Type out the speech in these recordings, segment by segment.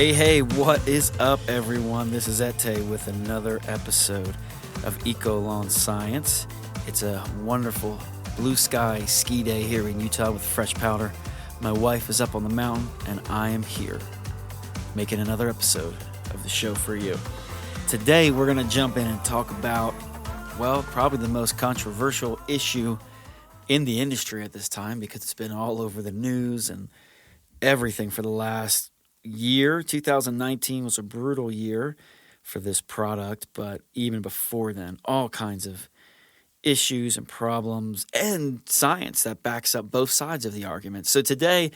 Hey, what is up, everyone? This is Ete with another episode of Eco Lawn Science. It's a wonderful blue sky ski day here in Utah with fresh powder. My wife is up on the mountain, and I am here making another episode of the show for you. Today, we're going to jump in and talk about, well, probably the most controversial issue in the industry at this time because it's been all over the news and everything for the last year. 2019 was a brutal year for this product, but even before then, all kinds of issues and problems and science that backs up both sides of the argument. So today,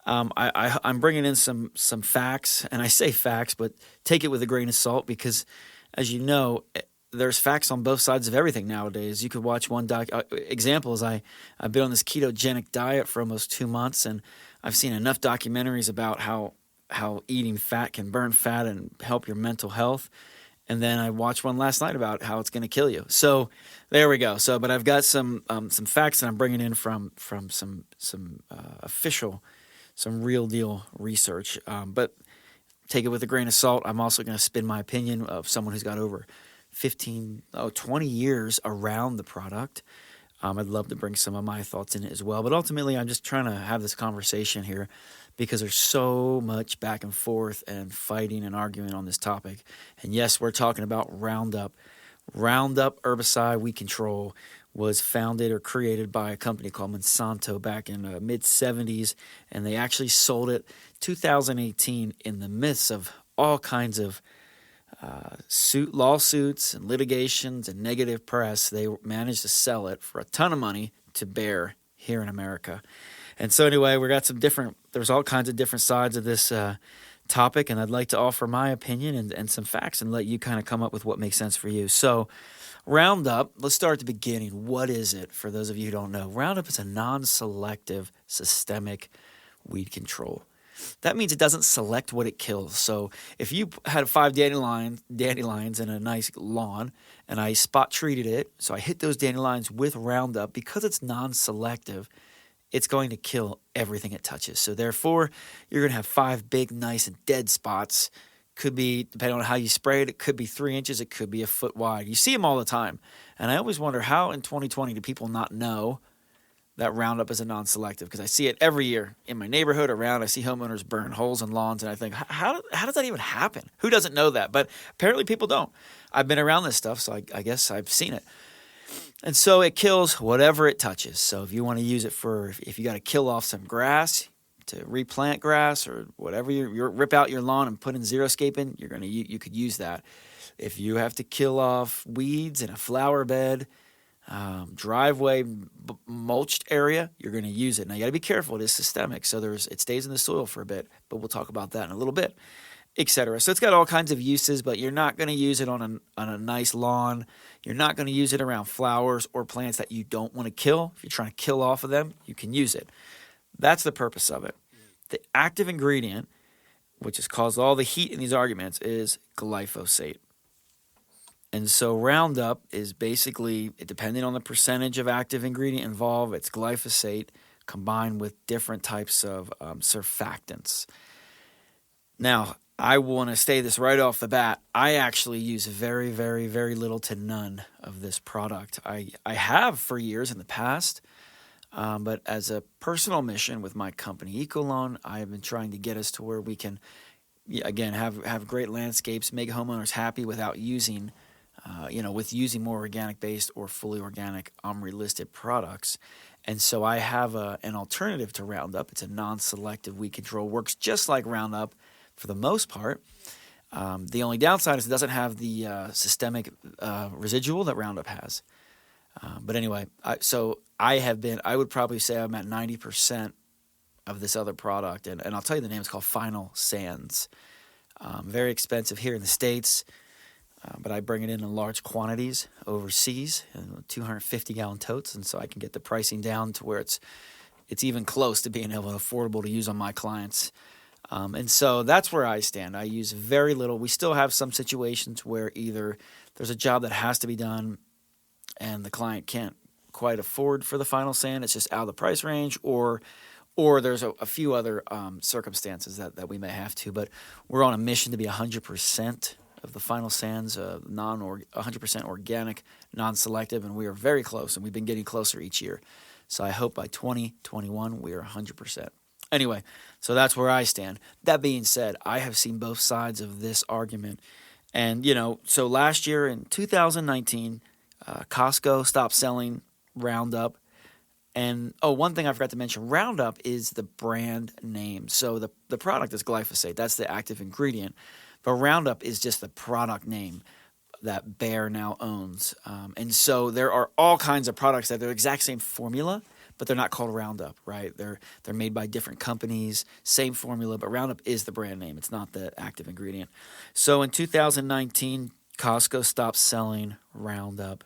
I'm bringing in some facts, and I say facts, but take it with a grain of salt because, as you know, there's facts on both sides of everything nowadays. You could watch one example is I've been on this ketogenic diet for almost 2 months, and I've seen enough documentaries about how eating fat can burn fat and help your mental health. And then I watched one last night about how it's going to kill you. So there we go. But I've got some facts that I'm bringing in from some official, some real deal research. But take it with a grain of salt. I'm also going to spin my opinion of someone who's got over 20 years around the product. I'd love to bring some of my thoughts in it as well. But ultimately, I'm just trying to have this conversation here because there's so much back and forth and fighting and arguing on this topic. And yes, we're talking about RoundUp. RoundUp herbicide weed control was founded or created by a company called Monsanto back in the mid-'70s, and they actually sold it 2018 in the midst of all kinds of lawsuits and litigations and negative press. They managed to sell it for a ton of money to Bayer here in America. And so anyway, there's all kinds of different sides of this topic, and I'd like to offer my opinion and some facts and let you kind of come up with what makes sense for you. So RoundUp, let's start at the beginning. What is it, for those of you who don't know? RoundUp is a non-selective systemic weed control. That means it doesn't select what it kills. So if you had 5 dandelions in a nice lawn, and I spot treated it, so I hit those dandelions with RoundUp, because it's non-selective, it's going to kill everything it touches. So therefore, you're going to have 5 big, nice, and dead spots. Could be, depending on how you spray it, it could be 3 inches, it could be a foot wide. You see them all the time. And I always wonder, how in 2020 do people not know that RoundUp is a non-selective? Because I see it every year in my neighborhood around. I see homeowners burn holes in lawns, and I think, how does that even happen? Who doesn't know that? But apparently people don't. I've been around this stuff, so I guess I've seen it. And so it kills whatever it touches. So if you want to use it if you got to kill off some grass, to replant grass or whatever, you rip out your lawn and put in xeriscape in, you could use that. If you have to kill off weeds in a flower bed, driveway mulched area, you're going to use it. Now you got to be careful. It is systemic, so it stays in the soil for a bit, but we'll talk about that in a little bit, etc. So it's got all kinds of uses, but you're not going to use it on a nice lawn. You're not going to use it around flowers or plants that you don't want to kill. If you're trying to kill off of them, you can use it. That's the purpose of it. The active ingredient, which has caused all the heat in these arguments, is glyphosate. And so RoundUp is basically, depending on the percentage of active ingredient involved, it's glyphosate combined with different types of surfactants. Now, I want to say this right off the bat. I actually use very, very, very little to none of this product. I have for years in the past, but as a personal mission with my company, EcoLawn, I have been trying to get us to where we can, again, have great landscapes, make homeowners happy without using more organic-based or fully organic OMRI-listed products. And so I have an alternative to RoundUp. It's a non-selective weed control. Works just like RoundUp for the most part. The only downside is it doesn't have the systemic residual that RoundUp has. But anyway, I would probably say I'm at 90% of this other product. And I'll tell you the name. It's called Final Sands. Very expensive here in the States. But I bring it in large quantities overseas, 250-gallon totes, and so I can get the pricing down to where it's even close to being able to affordable to use on my clients. And so that's where I stand. I use very little. We still have some situations where either there's a job that has to be done and the client can't quite afford for the final sand, it's just out of the price range, or or there's a few other circumstances that we may have to, but we're on a mission to be 100% of the final sands, 100% organic, non-selective, and we are very close, and we've been getting closer each year. So I hope by 2021 we are 100%. Anyway, so that's where I stand. That being said, I have seen both sides of this argument. And, so last year in 2019, Costco stopped selling Roundup. And, one thing I forgot to mention, Roundup is the brand name. So the product is glyphosate. That's the active ingredient. But Roundup is just the product name that Bayer now owns. And so there are all kinds of products that are the exact same formula, but they're not called Roundup, right? They're made by different companies, same formula, but Roundup is the brand name. It's not the active ingredient. So in 2019, Costco stopped selling Roundup.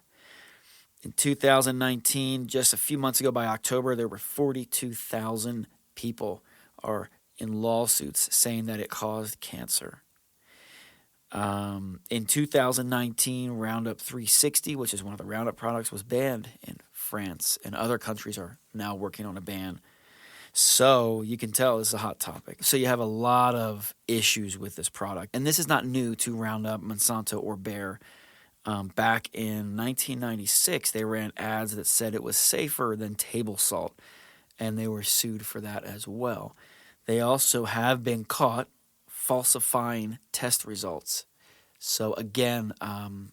In 2019, just a few months ago by October, there were 42,000 people are in lawsuits saying that it caused cancer. In 2019, Roundup 360, which is one of the Roundup products, was banned in France, and other countries are now working on a ban. So you can tell this is a hot topic. So you have a lot of issues with this product. And this is not new to Roundup, Monsanto, or Bayer. Back in 1996, they ran ads that said it was safer than table salt, and they were sued for that as well. They also have been caught falsifying test results. So again, I'll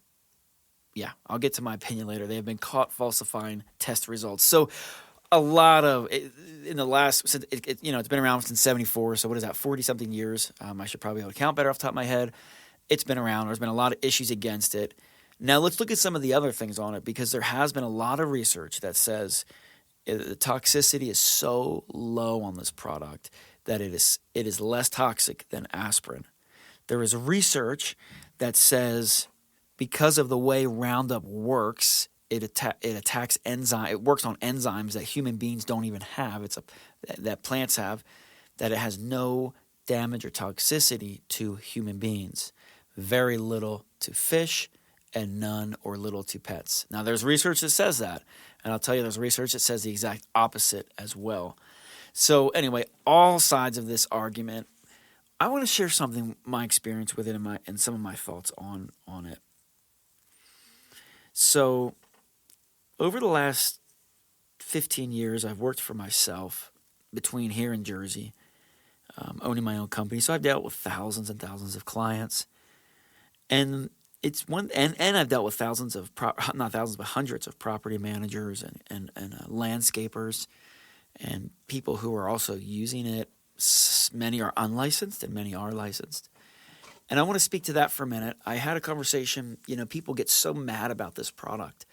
get to my opinion later. They have been caught falsifying test results. So a lot of in the last, it's been around since 1974. So what is that? 40-something years. I should probably be able to count better off the top of my head. It's been around. There's been a lot of issues against it. Now let's look at some of the other things on it, because there has been a lot of research that says the toxicity is so low on this product that it is less toxic than aspirin. There is research that says because of the way Roundup works, it attacks enzyme. It works on enzymes that human beings don't even have. That plants have. That it has no damage or toxicity to human beings. Very little to fish, and none or little to pets. Now, there's research that says that, and I'll tell you there's research that says the exact opposite as well. So anyway, all sides of this argument, I want to share my experience with it and some of my thoughts on it. So over the last 15 years, I've worked for myself between here and Jersey, owning my own company. So I've dealt with thousands and thousands of clients, and I've dealt with hundreds of property managers and landscapers and people who are also using it. Many are unlicensed and many are licensed. And I want to speak to that for a minute. I had a conversation, people get so mad about this product.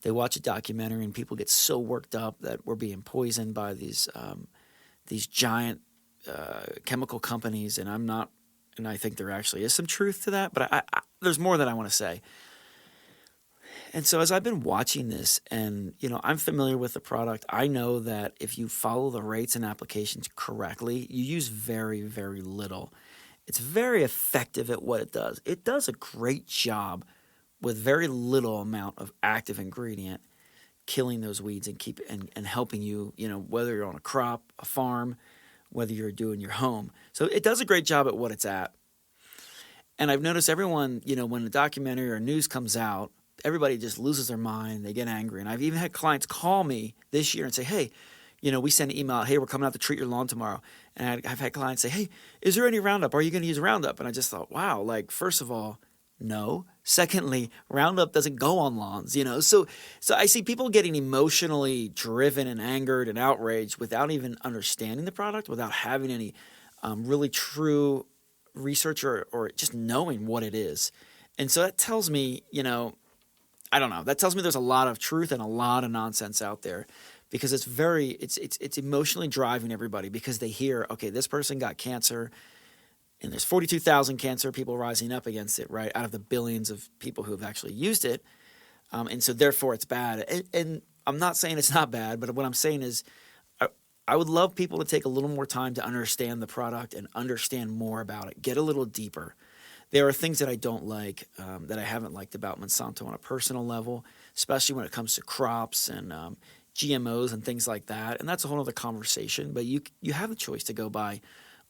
They watch a documentary and people get so worked up that we're being poisoned by these giant chemical companies, and I'm not. And I think there actually is some truth to that, but there's more that I want to say. And so as I've been watching this and, I'm familiar with the product, I know that if you follow the rates and applications correctly, you use very, very little. It's very effective at what it does. It does a great job with very little amount of active ingredient, killing those weeds and helping you, whether you're on a crop, a farm, whether you're doing your home. So it does a great job at what it's at. And I've noticed everyone, when a documentary or news comes out, everybody just loses their mind. They get angry. And I've even had clients call me this year and say, hey, we send an email out, hey, we're coming out to treat your lawn tomorrow. And I've had clients say, hey, is there any Roundup? Are you going to use Roundup? And I just thought, wow, first of all, no. Secondly, Roundup doesn't go on lawns, So I see people getting emotionally driven and angered and outraged without even understanding the product, without having any really true research or just knowing what it is. And so that tells me, I don't know. That tells me there's a lot of truth and a lot of nonsense out there, because it's emotionally driving everybody, because they hear, okay, this person got cancer. And there's 42,000 cancer people rising up against it, right, out of the billions of people who have actually used it. And so therefore it's bad. And I'm not saying it's not bad, but what I'm saying is I would love people to take a little more time to understand the product and understand more about it, get a little deeper. There are things that I don't like, that I haven't liked about Monsanto on a personal level, especially when it comes to crops and GMOs and things like that, and that's a whole other conversation. But you have the choice to go buy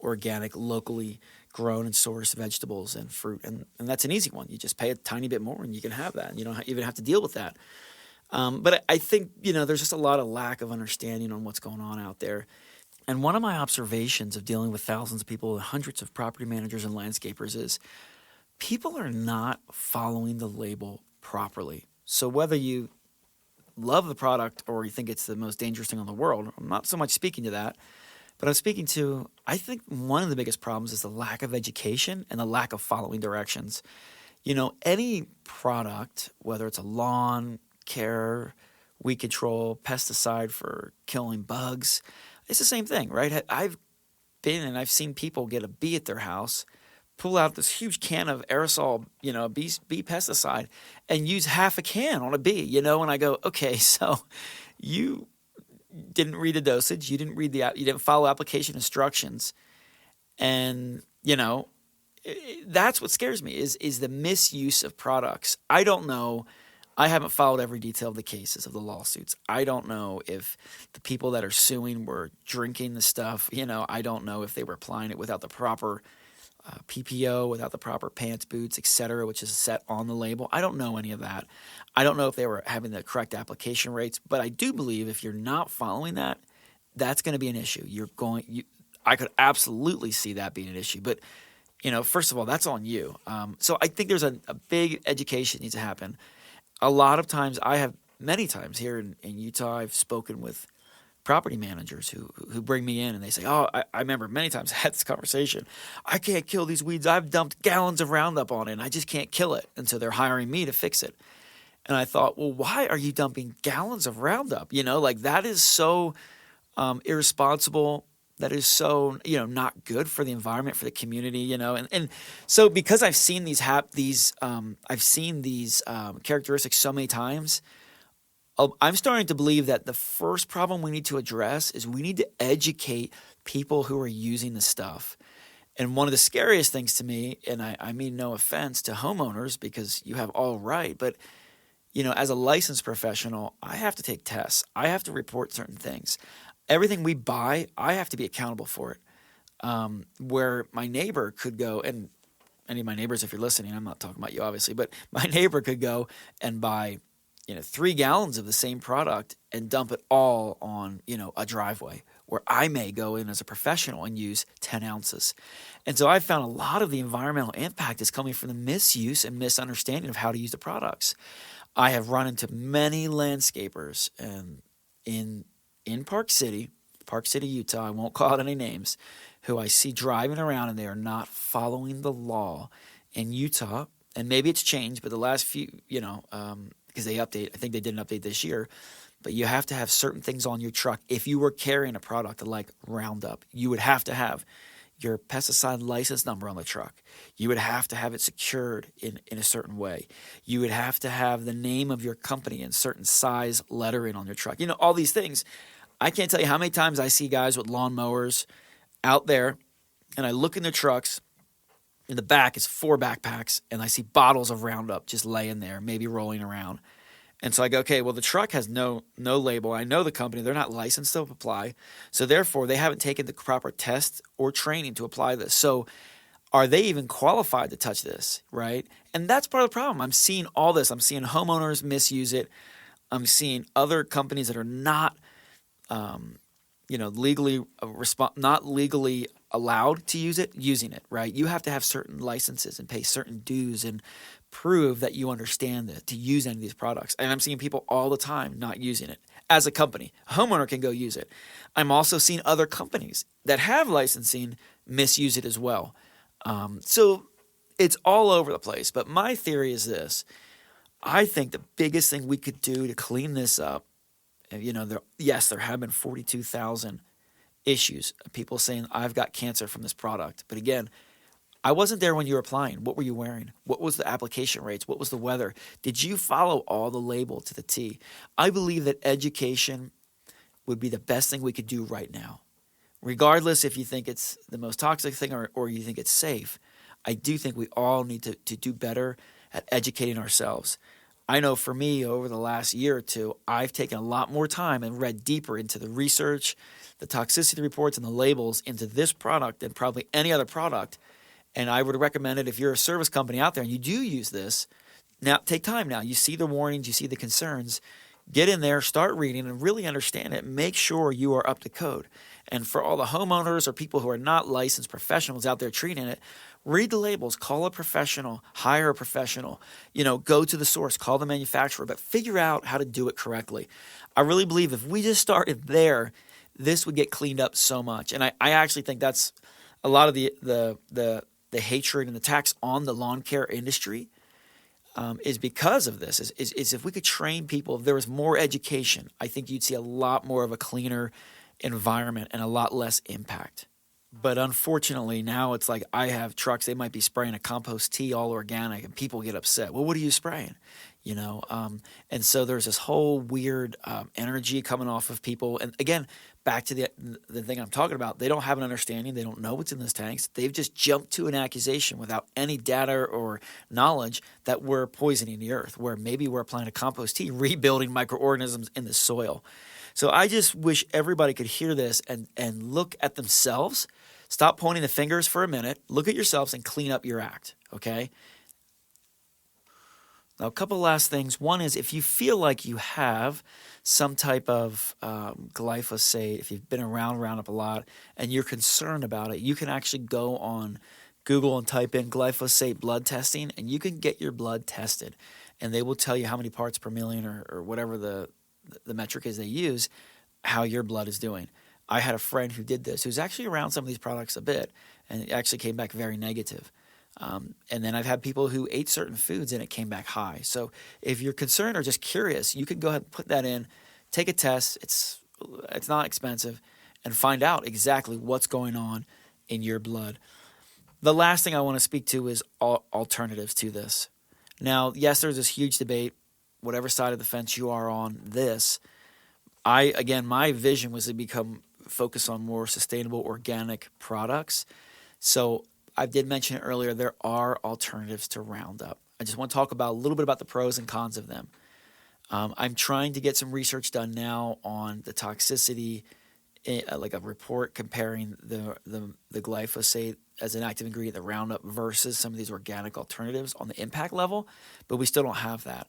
organic, locally grown and sourced vegetables and fruit, and that's an easy one. You just pay a tiny bit more, and you can have that. You don't even have to deal with that. But I think there's just a lot of lack of understanding on what's going on out there. And one of my observations of dealing with thousands of people, hundreds of property managers and landscapers, is people are not following the label properly. So whether you love the product or you think it's the most dangerous thing in the world, I'm not so much speaking to that, but I'm speaking to, I think one of the biggest problems is the lack of education and the lack of following directions. Any product, whether it's a lawn care, weed control, pesticide for killing bugs, it's the same thing, right? I've been and I've seen people get a bee at their house, pull out this huge can of aerosol, bee pesticide, and use half a can on a bee, and I go, okay, so you didn't read the dosage, you didn't follow application instructions, and that's what scares me is the misuse of products. I don't know. I haven't followed every detail of the cases of the lawsuits. I don't know if the people that are suing were drinking the stuff. I don't know if they were applying it without the proper PPO, without the proper pants, boots, etc., which is set on the label. I don't know any of that. I don't know if they were having the correct application rates, but I do believe if you're not following that, that's going to be an issue. I could absolutely see that being an issue, but first of all, that's on you. So I think there's a big education needs to happen. A lot of times, many times here in Utah, I've spoken with property managers who bring me in and they say, oh, I remember many times I had this conversation. I can't kill these weeds. I've dumped gallons of Roundup on it and I just can't kill it. And so they're hiring me to fix it. And I thought, well, why are you dumping gallons of Roundup? That is so irresponsible. That is so, not good for the environment, for the community, and so because I've seen these characteristics so many times, I'm starting to believe that the first problem we need to address is we need to educate people who are using the stuff. And one of the scariest things to me, and I mean no offense to homeowners because you have all right, but as a licensed professional, I have to take tests. I have to report certain things. Everything we buy, I have to be accountable for it. Where my neighbor could go, and any of my neighbors, if you're listening, I'm not talking about you obviously, but my neighbor could go and buy 3 gallons of the same product and dump it all on, a driveway where I may go in as a professional and use 10 ounces. And so I've found a lot of the environmental impact is coming from the misuse and misunderstanding of how to use the products. I have run into many landscapers and in Park City, Utah, I won't call out any names, who I see driving around and they are not following the law in Utah. And maybe it's changed, but the last few, because I think they did an update this year, but you have to have certain things on your truck. If you were carrying a product like Roundup, you would have to have your pesticide license number on the truck. You would have to have it secured in a certain way. You would have to have the name of your company in certain size lettering on your truck. All these things. I can't tell you how many times I see guys with lawnmowers out there, and I look in their trucks. In the back is 4 backpacks, and I see bottles of Roundup just laying there, maybe rolling around. And so I go, okay, well, the truck has no label. I know the company. They're not licensed to apply. So therefore, they haven't taken the proper test or training to apply this. So are they even qualified to touch this, right? And that's part of the problem. I'm seeing all this. I'm seeing homeowners misuse it. I'm seeing other companies that are not not legally allowed to use it, using it, right? You have to have certain licenses and pay certain dues and prove that you understand to use any of these products. And I'm seeing people all the time not using it as a company. A homeowner can go use it. I'm also seeing other companies that have licensing misuse it as well. So it's all over the place. But my theory is this. I think the biggest thing we could do to clean this up, there have been 42,000 issues of people saying, I've got cancer from this product. But again, I wasn't there when you were applying. What were you wearing? What was the application rates? What was the weather? Did you follow all the label to the T? I believe that education would be the best thing we could do right now. Regardless if you think it's the most toxic thing or you think it's safe, I do think we all need to do better at educating ourselves. I know for me over the last year or two, I've taken a lot more time and read deeper into the research, the toxicity reports, and the labels into this product than probably any other product. And I would recommend it if you're a service company out there and you do use this. Now, take time now. You see the warnings, you see the concerns. Get in there, start reading, and really understand it. Make sure you are up to code. And for all the homeowners or people who are not licensed professionals out there treating it, read the labels, call a professional, hire a professional, go to the source, call the manufacturer, but figure out how to do it correctly. I really believe if we just started there, this would get cleaned up so much. And I actually think that's a lot of the hatred and attacks on the lawn care industry is because of this. Is if we could train people, if there was more education, I think you'd see a lot more of a cleaner environment and a lot less impact. But unfortunately, now it's like I have trucks, they might be spraying a compost tea all organic, and people get upset. Well, what are you spraying? And so there's this whole weird energy coming off of people. And again, back to the thing I'm talking about, they don't have an understanding. They don't know what's in those tanks. They've just jumped to an accusation without any data or knowledge that we're poisoning the earth, where maybe we're applying a compost tea, rebuilding microorganisms in the soil. So I just wish everybody could hear this and look at themselves. Stop pointing the fingers for a minute. Look at yourselves and clean up your act, okay? Now, a couple last things. One is if you feel like you have some type of glyphosate, if you've been around RoundUp a lot and you're concerned about it, you can actually go on Google and type in glyphosate blood testing, and you can get your blood tested. And they will tell you how many parts per million or whatever the metric is they use, how your blood is doing. I had a friend who did this, who's actually around some of these products a bit, and it actually came back very negative. And then I've had people who ate certain foods and it came back high. So if you're concerned or just curious, you can go ahead and put that in, take a test. It's not expensive, and find out exactly what's going on in your blood. The last thing I want to speak to is alternatives to this. Now, yes, there's this huge debate, whatever side of the fence you are on this. My vision was to focus on more sustainable organic products. So I did mention it earlier, there are alternatives to RoundUp. I just want to talk about a little bit about the pros and cons of them. I'm trying to get some research done now on the toxicity, like a report comparing the glyphosate as an active ingredient, the RoundUp, versus some of these organic alternatives on the impact level, but we still don't have that.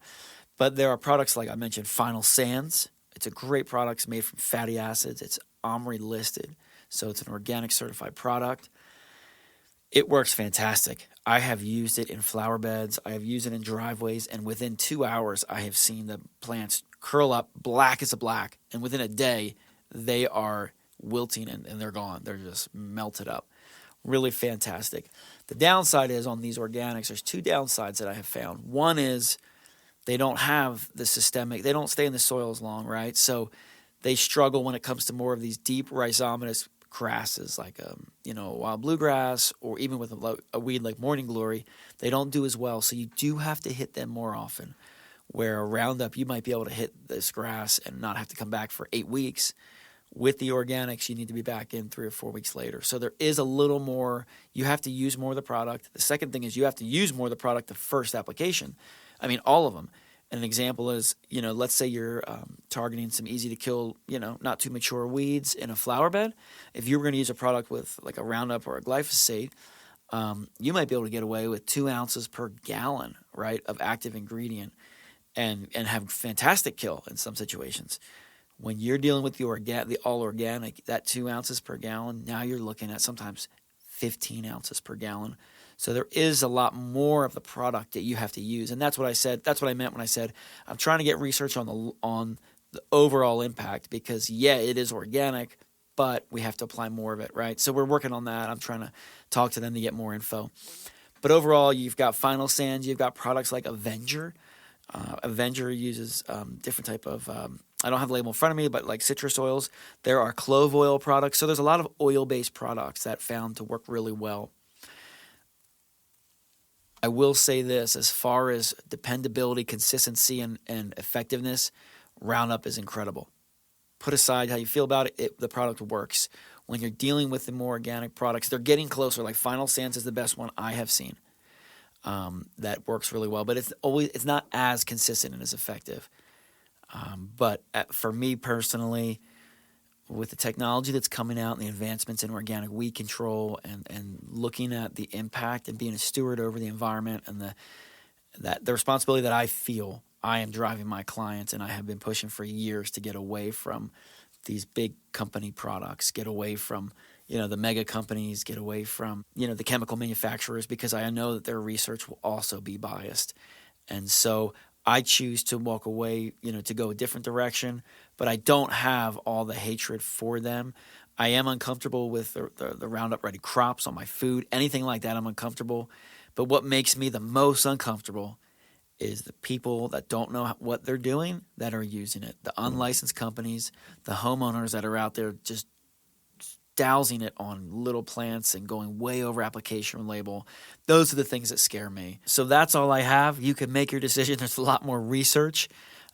But there are products like I mentioned, Final Sands. It's a great product. It's made from fatty acids. It's OMRI listed, so it's an organic certified product. It works fantastic. I have used it in flower beds. I have used it in driveways, and within 2 hours, I have seen the plants curl up black as a black, and within a day, they are wilting and they're gone. They're just melted up. Really fantastic. The downside is on these organics, there's two downsides that I have found. One is they don't have the systemic, they don't stay in the soil as long, right? So they struggle when it comes to more of these deep rhizomatous grasses like wild bluegrass, or even with a weed like morning glory. They don't do as well, so you do have to hit them more often. Where a RoundUp, you might be able to hit this grass and not have to come back for 8 weeks. With the organics, you need to be back in 3 or 4 weeks later. So there is a little more, you have to use more of the product. The second thing is you have to use more of the product the first application. I mean, all of them. And an example is, let's say you're targeting some easy to kill, not too mature weeds in a flower bed. If you were going to use a product with like a RoundUp or a glyphosate, you might be able to get away with 2 ounces per gallon, right, of active ingredient and have fantastic kill in some situations. When you're dealing with the all organic, that 2 ounces per gallon, now you're looking at sometimes 15 ounces per gallon. So there is a lot more of the product that you have to use. And that's what I said. That's what I meant when I said I'm trying to get research on the overall impact, because, yeah, it is organic, but we have to apply more of it, right? So we're working on that. I'm trying to talk to them to get more info. But overall, you've got Final Sands. You've got products like Avenger. Avenger uses different type of, I don't have the label in front of me, but like citrus oils. There are clove oil products. So there's a lot of oil-based products that found to work really well. I will say this, as far as dependability, consistency, and effectiveness, RoundUp is incredible. Put aside how you feel about it, the product works. When you're dealing with the more organic products, they're getting closer. Like Final Sands is the best one I have seen. that works really well, but it's not as consistent and as effective. But for me personally, with the technology that's coming out and the advancements in organic weed control and looking at the impact and being a steward over the environment and the responsibility that I feel I am driving my clients, and I have been pushing for years to get away from these big company products, get away from the mega companies, get away from the chemical manufacturers, because I know that their research will also be biased. And so I choose to walk away, to go a different direction, but I don't have all the hatred for them. I am uncomfortable with the Roundup Ready crops on my food, anything like that I'm uncomfortable. But what makes me the most uncomfortable is the people that don't know what they're doing that are using it. The unlicensed companies, the homeowners that are out there just dousing it on little plants and going way over application label. Those are the things that scare me. So that's all I have. You can make your decision. There's a lot more research,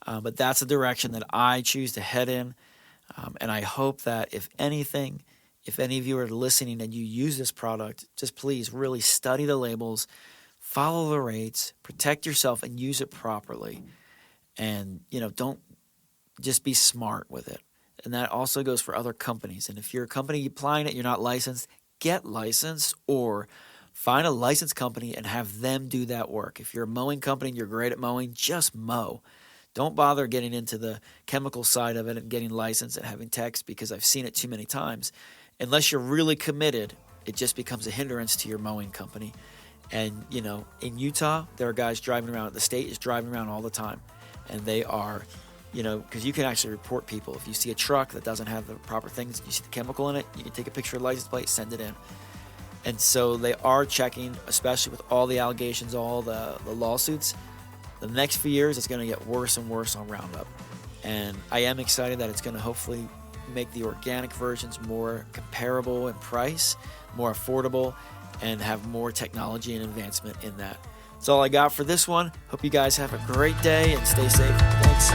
but that's the direction that I choose to head in. And I hope that if any of you are listening and you use this product, just please really study the labels, follow the rates, protect yourself, and use it properly. And, don't just be smart with it. And that also goes for other companies. And if you're a company applying it, you're not licensed, get licensed or find a licensed company and have them do that work. If you're a mowing company and you're great at mowing, just mow. Don't bother getting into the chemical side of it and getting licensed and having techs, because I've seen it too many times. Unless you're really committed, it just becomes a hindrance to your mowing company. And, in Utah, there are guys driving around. The state is driving around all the time. And they are, because you can actually report people. If you see a truck that doesn't have the proper things, you see the chemical in it, you can take a picture of the license plate, send it in. And so they are checking, especially with all the allegations, all the lawsuits. The next few years, it's going to get worse and worse on Roundup. And I am excited that it's going to hopefully make the organic versions more comparable in price, more affordable, and have more technology and advancement in that. That's all I got for this one. Hope you guys have a great day and stay safe. Thanks.